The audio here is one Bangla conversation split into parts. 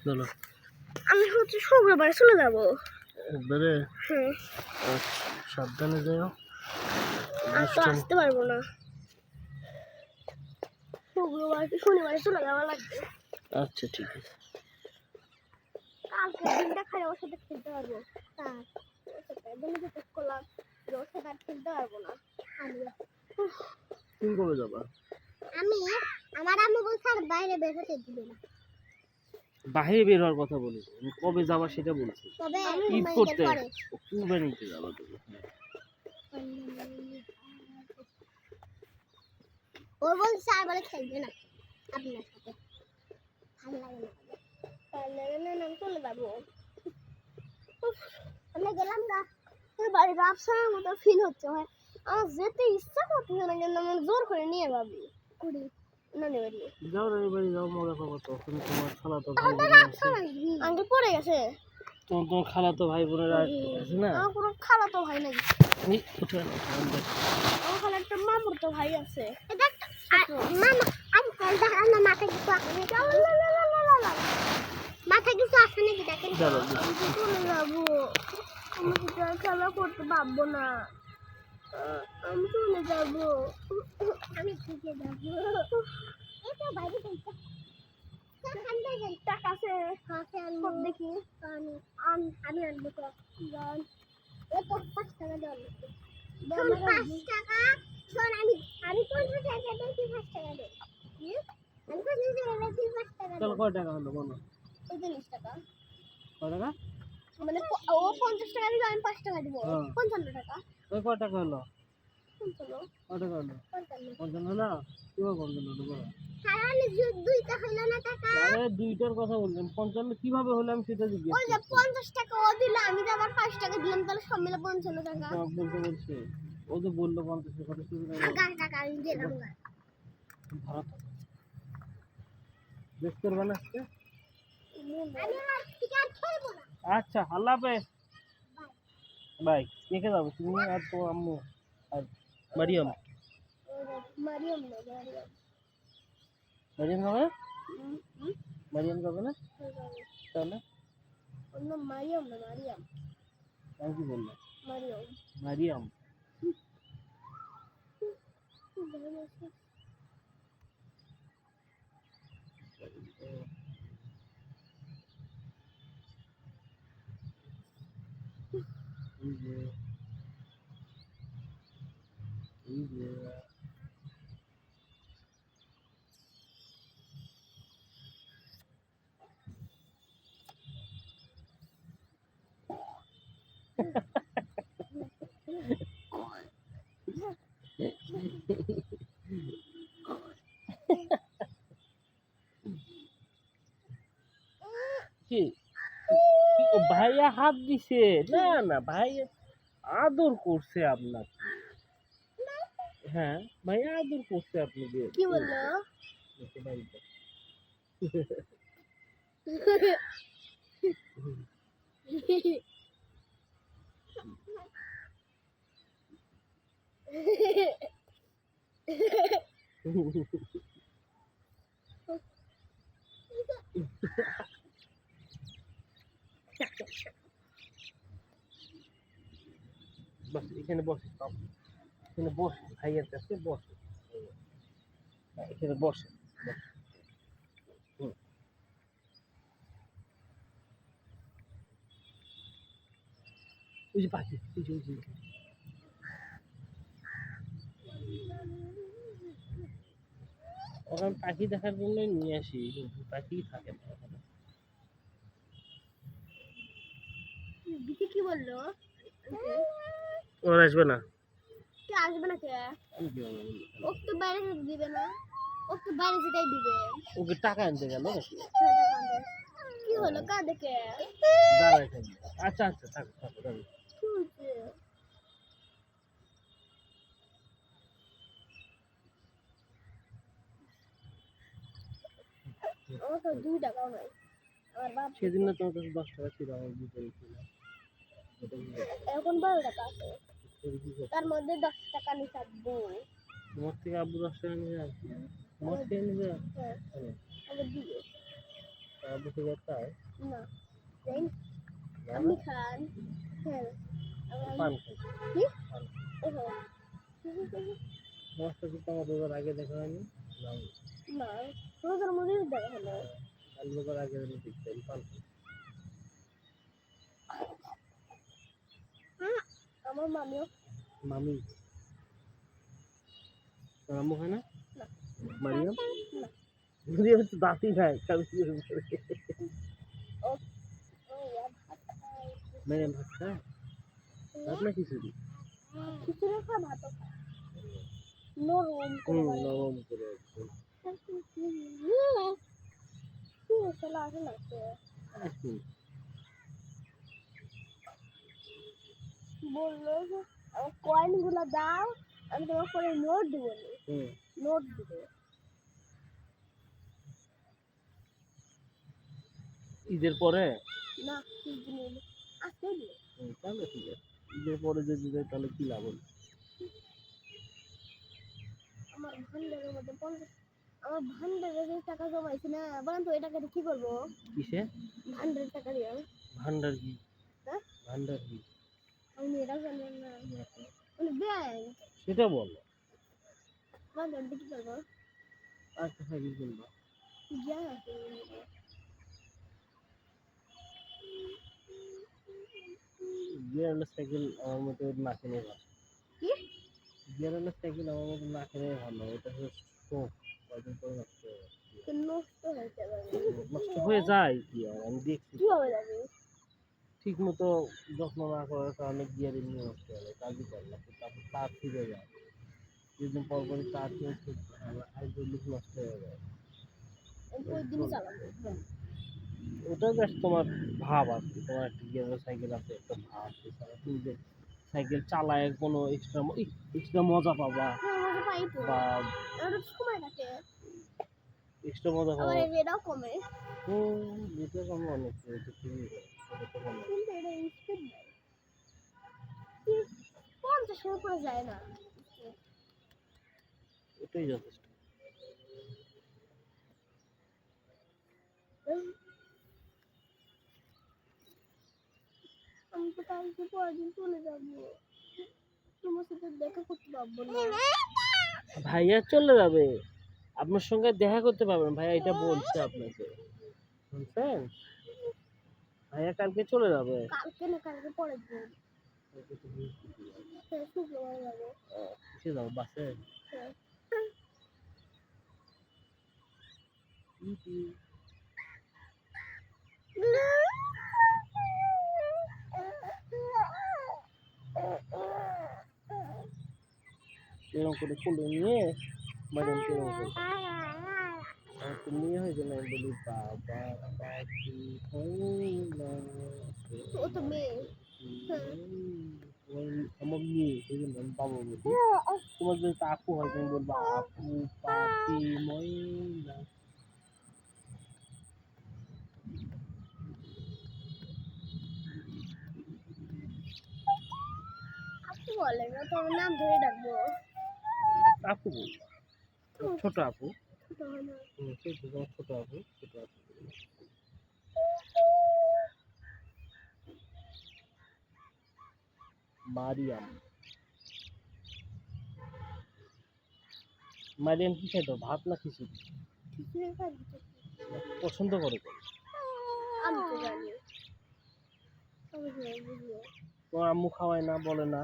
চলো আমি হচ্ছে শুক্রবার চলে যাবো একবারে। হ্যাঁ সাবধানে যাও, আর তো আসতে পারবো না। শুক্রবার কি শনিবারে চলে যাওয়া লাগবে। আচ্ছা ঠিক আছে। কালকে দিনটা খালি ওর সাথে খেলতে পারবো। তার ওর সাথে বলে যেতে করলাম ওর সাথে আর খেলতে পারবো না। তুমি কবে যাবা? আমি আমার আম্মু বলছে আর বাইরে বের হতে দিবে না। বাইরে বের হওয়ার কথা বলেছি, আমি কবে যাবা সেটা বলছি। তবে ঈদ করতে কুরবানিতে যাবা তুমি। ও বলছে আর বলে খেলবে না আপনার সাথে, ভালো লাগে না। ভালো লাগে না, আমি চলে যাবো। আমরা গেলাম না, তোর বাড়ির রাফসানের মতো ফিল হচ্ছে। হয় আমার যেতে ইচ্ছা করতেছে না, কিন্তু আমার জোর করে নিয়ে যাবি কুড়ি নানি বাড়ি। যাও নানি বাড়ি যাও, মজা পাবো। তখন তোমার খালাতো ভাই বোনেরা আছে। আঙ্কেল পড়ে গেছে। তোমার খালাতো ভাই বোনেরা আছে না? আমার কোনো খালাতো ভাই নাই। উঠে না, আমার খালা একটা মামুতো ভাই আছে। মামা আঙ্কেল দেখেন না মাথায় কিছু আছে নাকি? মাথায় কিছু আছে নাকি দেখেন। আমি চলে যাবো, আমি কিছু আর খেলা করতে পারবো না। আমি চলে যাবো, আমি শিখে যাবো। এটা বাইরে টাকা আছে, দেখি আমি আনবো তো। এত 5 টাকা দেওয়া লাগবে। 5 টাকা শোন, আমি 50 টাকা দিয়েছি, 5 টাকা দে। আমি 50 টাকা দিয়েছি, 5 টাকা চলো দে। কয় টাকা হলো বলো? 40 টাকা। কয় টাকা? মানে ও 50 টাকা দিলে আমি 5 টাকা দিব। 55 টাকা। ওই কয় টাকা হলো? 55 কয় টাকা হলো? 55 55 হলো? কি হবে 55 হলো বলো? সারালে দুইটা হইলো না টাকা। আরে দুইটার কথা বললাম, 55 কিভাবে হলো আমি সেটা জিজ্ঞেস ওই যে 50 টাকা ও দিল, আমি তো আবার 5 টাকা দিলাম, তাহলে সব মিলে 55 টাকা। বলতে বলছে, ও তো বললো 50 টাকা শুরু করে 10 টাকা আমি দিলাম। ধরা বেশ করবে না আজকে? আমি আর টিকার খেলবো না। আচ্ছা আল্লাহ হাফেজ, বাই। কে যাবো? তুমি আর তো আম্মু আর মারিয়াম। মারিয়াম না, মারিয়াম। মারিয়াম যাবে? মারিয়াম যাবে না? তাহলে ওর নাম মারিয়াম না, মারিয়াম। আমি কি বললাম? মারিয়াম। মারিয়াম। কি ভাইয়া হাত দিছে? না না, ভাইয়া আদর করছে আপনাকে। হ্যাঁ ভাইয়া আদর করছে আপনাকে। কি বললো? বস এখানে, বসে এখানে, বসে ভাইয়ার কাছে বসে, এখানে বসে। ওই যে পাখি, ওই যে ওখানে পাখি দেখার জন্য নিয়ে আসি, কিন্তু পাখি থাকে না ওখানে। দিদি কি বললো? ওরা আসবে না। কে আসবে না? কে আমি কি বলবো? ওকে তো বাইরে যেতে দিবে না, ওকে তো বাইরে যেতেই দিবে। ওকে টাকা আনতে গেল নাকি? কি হলো, কাঁদে কে? দাঁড়ায় থাকবে। আচ্ছা আচ্ছা, থাক থাক থাক। কি হয়েছে? আমার তো 2 টাকাও নাই। আমার বাপ সেদিন না তোমার কাছে 10 টাকা ছিল, আমার বিপরীত ছিল। এখন 12 টাকা আছে, তার মধ্যে 10 টাকা নিয়ে বই। তোমার থেকে আব্বু 10 টাকা নিয়ে আসবে? তোমার থেকে নিয়ে হ্যাঁ, আবার দিবে। আবু সিগারেট খায় না যাই না আপনি খান হ্যাঁ পান খায় কি পান ওহো নষ্ট কিন্তু আমার রোজার আগে দেখা হয়নি না না রোজার মধ্যে দেখা হলো কাল রোজার আগে আমি দেখছি আমি পান খাই আমার মামিও মামি তোর আম্মু খায় না না মারিয়াম না মারিয়াম তো দাঁতই খায় কাল কি ও ও ভাত খায় মারিয়াম ভাত খায় ভাত না খিচুড়ি খিচুড়ি খা ভাতও খা নরম করে বানায় নরম করে একদম কি চলা আছে লাগছে বললো যে কয়েন গুলো দাও আমি তোমার করে নোট দিব নোট দিবে ঈদের পরে না কি দিন আজকে দিবে তাহলে ঠিক আছে ঈদের পরে যদি দেয় তাহলে কি লাভ হলো আমার ভান্ডারের মধ্যে 50 আমার ভান্ডারে যে টাকা জমাইছি না বলেন তো এই টাকাটা কি করবো কিসে ভান্ডারের টাকা দিয়ে ভান্ডার কি হ্যাঁ ভান্ডার কি আমি এটা জানি না মানে ব্যাংক সেটা বলো ভান্ডার দিয়ে কি করবো আচ্ছা সাইকেল কিনবা জ্ঞান আছে গিয়ারলেস সাইকেল আমার মতো না কিনে ভালো কি গিয়ারলেস সাইকেল আমার মতো না কিনে ভালো এটা হচ্ছে শোক কয়দিন পরে নষ্ট হয়ে যাবে নষ্ট হয়েছে নষ্ট হয়ে যায় কি আর আমি দেখছি কি হবে যাবে ঠিক মতো যত্ন না করার কারণে গিয়ার এমনি নষ্ট হয়ে যায় কাজই করে না তারপর তার ফিরে যায় কিছুদিন পর পরই তার চেঞ্জ করতে হয় হাইড্রোলিক নষ্ট হয়ে যায় ওই দিনই চালাবো ওটা জাস্ট তোমার ভাব আর কি তোমার একটা গিয়ারের সাইকেল আছে একটা ভাব এছাড়া তুমি যে সাইকেল চালায় কোনো এক্সট্রা মজা পাবা মজা পাই তো বা ওটা সময় লাগে এক্সট্রা মজা আবার পাবা এটাও কমে যেটা কমে অনেক এটা খুবই এটা তো কমে কিন্তু এটা স্পিড নাই 50 এর উপরে যায় না এটাই যথেষ্ট আমি তো কালকে পরের দিন চলে যাবো তোমার সাথে দেখা করতে পারবো না ভাইয়া চলে যাবে আপনার সঙ্গে দেখা করতে পারবেন ভাইয়া এটা বলছে আপনাকে শুনছেন ভাইয়া কালকে চলে যাবে কালকে না কালকে পরের দিন শুক্রবার যাবো কিসে যাবো বাসে এরকম করে কোলে নিয়ে ম্যাডাম এরকম করে আমাকে নিয়ে হয়েছে না আমি বলি বাবা পাখি হইলা ও তো মেয়ে আমার মেয়ে সেই জন্য আমি বাবা বলি তোমার যদি আপু হয় তুমি বলবো আপু পাখি ময়না আপু বলে না তোমার নাম ধরে ডাকবো আপু বলবো ছোট আপু ছোট হয় না ছোট আপু ছোট আপু মারিয়াম মারিয়াম কি খাইতো ভাত না খিচুড়ি খিচুড়ি খাবি তো পছন্দ করে কোন আমি তো জানি আমি বুঝিও তোমার আম্মু খাওয়ায় না বলে না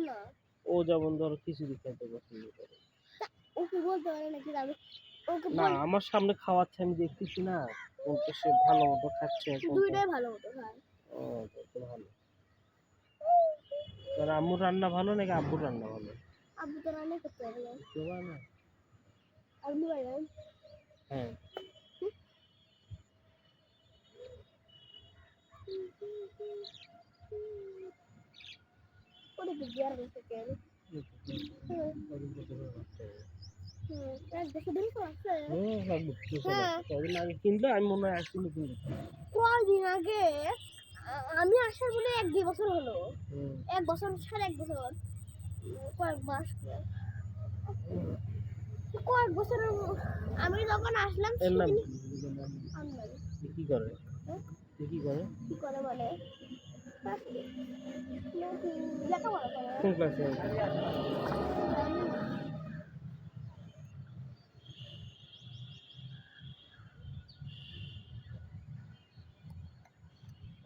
না ও যেমন ধরো খিচুড়ি খাইতে পছন্দ করে ওকে বলতে পারে নাকি আমি ওকে না আমার সামনে খাওয়াচ্ছে আমি দেখতেছি না কোনটা সে ভালো মতো খাচ্ছে দুইটাই ভালো মতো খায় ও তো ভালো তোর আম্মুর রান্না ভালো নাকি আব্বুর রান্না ভালো আব্বু তো রান্না করতে পারে না কেউ পারে না আব্বু পারে হ্যাঁ ওটা কি গিয়ার বলতে কেন এক দেশে দিন তো আছে কদিন আগে কিনলে আমি মনে হয় 1 কিলো কিনলে কদিন আগে আমি আসার মনে 1-2 বছর হলো 1 বছর 1.5 বছর কয়েক মাস কয়েক বছর আমি যখন আসলাম এর নাম আমি কি করে? হ্যাঁ? কি করে? কি করে বলে লেখাপড়া করে কোন ক্লাসে?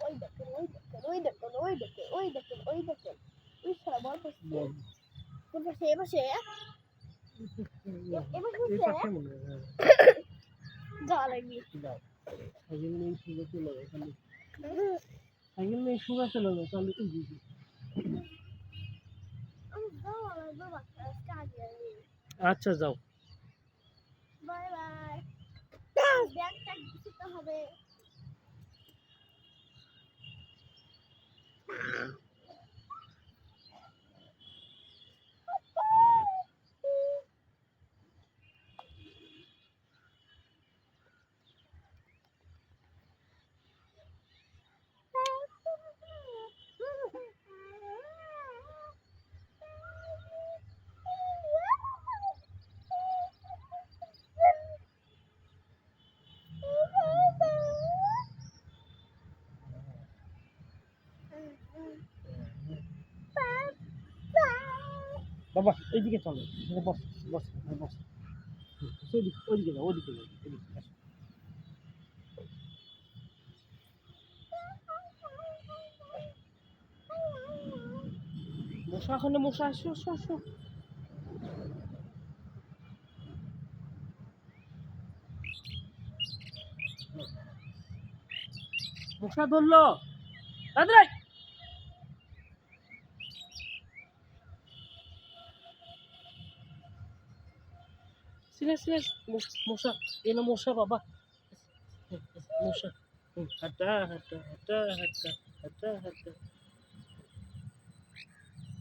ওই দেখেন ওই দেখেন ওই দেখেন ওই দেখেন ওই দেখেন ওই দেখেন ওই সারা বল করছে এবার সে এবার এই সে পাশে মনে হয়। যাওয়া লাগবে দাও। সাইকেল নিয়ে শুয়ে চলে যাও খালি। সাইকেল নিয়ে শুয়ে চলে যাও তাহলে তো বুঝি। আমি যাওয়া লাগবে বাচ্চা কাজে আচ্ছা যাও। বাই বাই ব্যাগটা গুছাতে হবে বাবা এইদিকে চলো। এখানে বস বস এখানে বস। ওইদিকে ওইদিকে যাও ওইদিকে যাও ওইদিকে আসো। মশা ওখানে মশা আসো আসো আসো। মশা ধরলো তাড়াতাড়ি। সিরিয়াস সিরিয়াস মশা এলো মশা বাবা মশা হাঁটা হাঁটা হাঁটা হাঁটা হাঁটা হাঁটা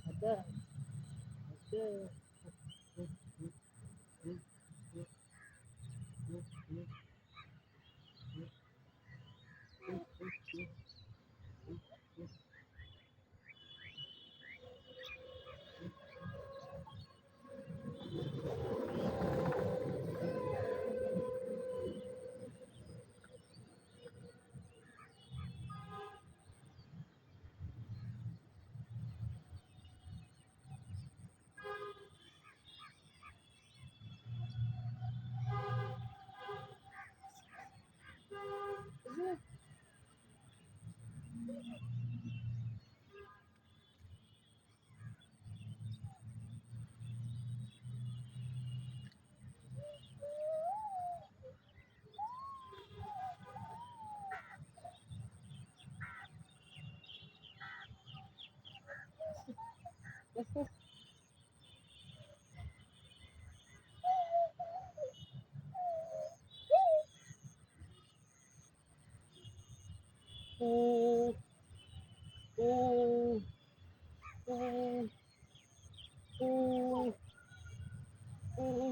হাঁটা ও ও ও ও ও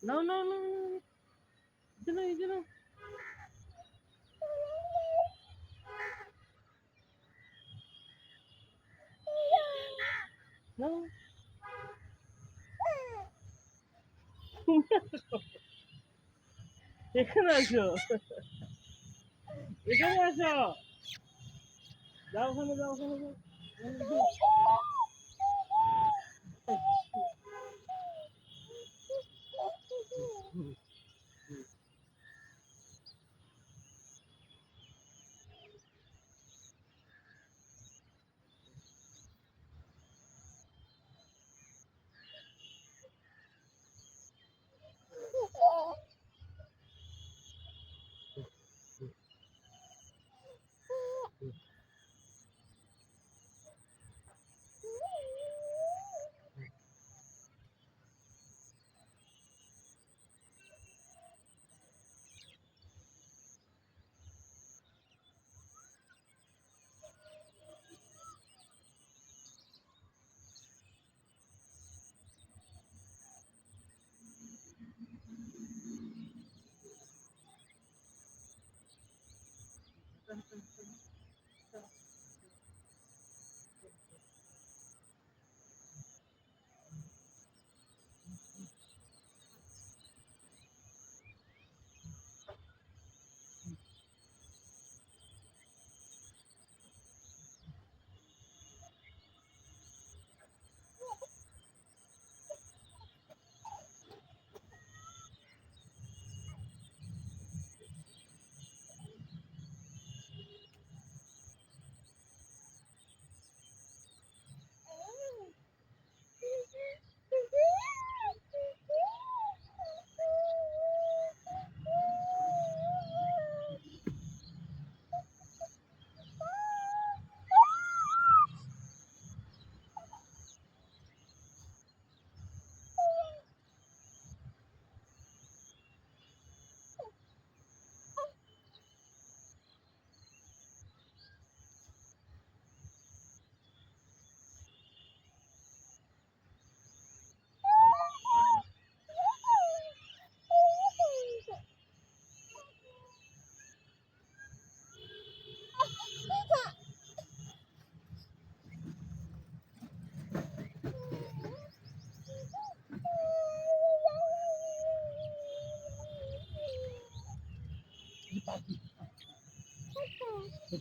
No, no, no, no. Dito na. No. এখানে আসো এখানে আসো যাও ওখানে যাও ওখানে যাও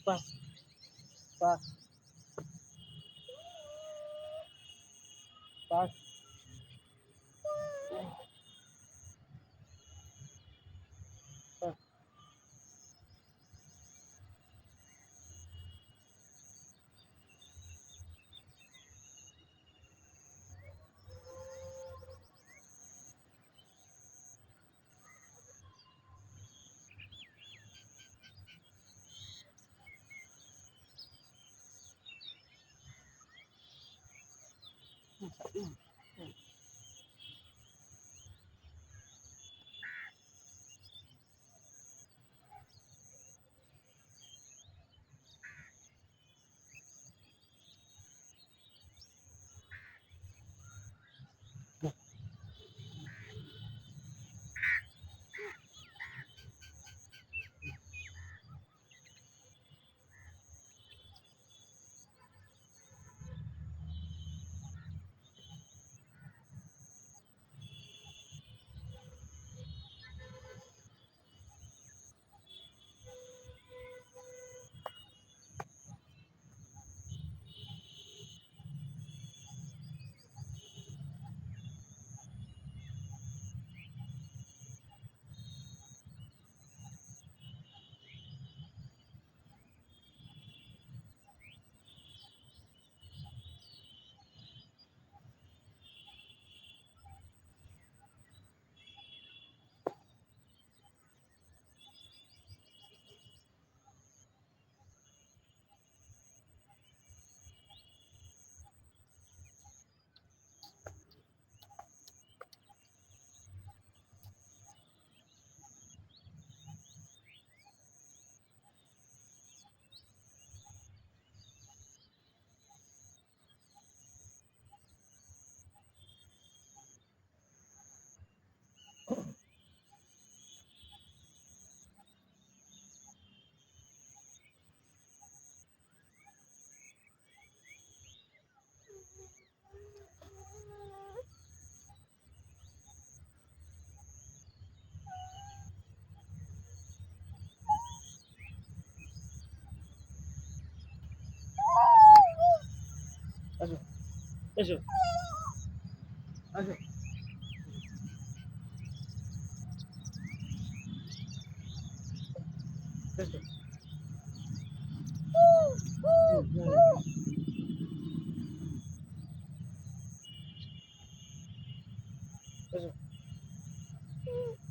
Pas, pas, pas. Eso, eso, eso, eso. Eso.